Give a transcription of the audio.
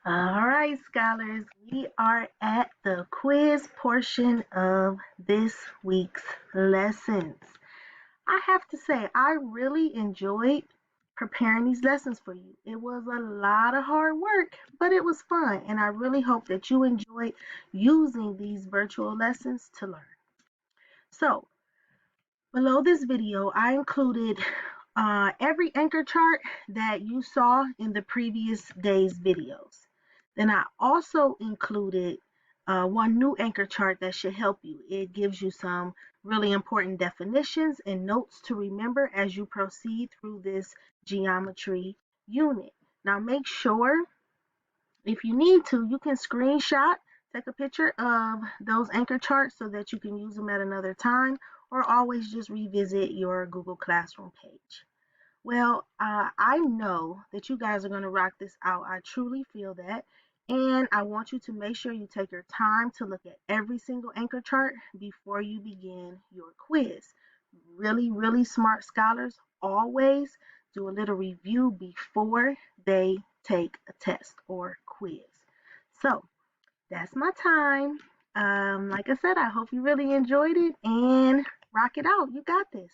All right, scholars, we are at the quiz portion of this week's lessons. I have to say, I really enjoyed preparing these lessons for you. It was a lot of hard work, but it was fun, and I really hope that you enjoyed using these virtual lessons to learn. So, below this video, I included every anchor chart that you saw in the previous day's videos. Then I also included one new anchor chart that should help you. It gives you some really important definitions and notes to remember as you proceed through this geometry unit. Now make sure, if you need to, you can screenshot, take a picture of those anchor charts so that you can use them at another time, or always just revisit your Google Classroom page. Well, I know that you guys are going to rock this out. I truly feel that. And I want you to make sure you take your time to look at every single anchor chart before you begin your quiz. Really, really smart scholars always do a little review before they take a test or quiz. So that's my time. Like I said, I hope you really enjoyed it and rock it out. You got this.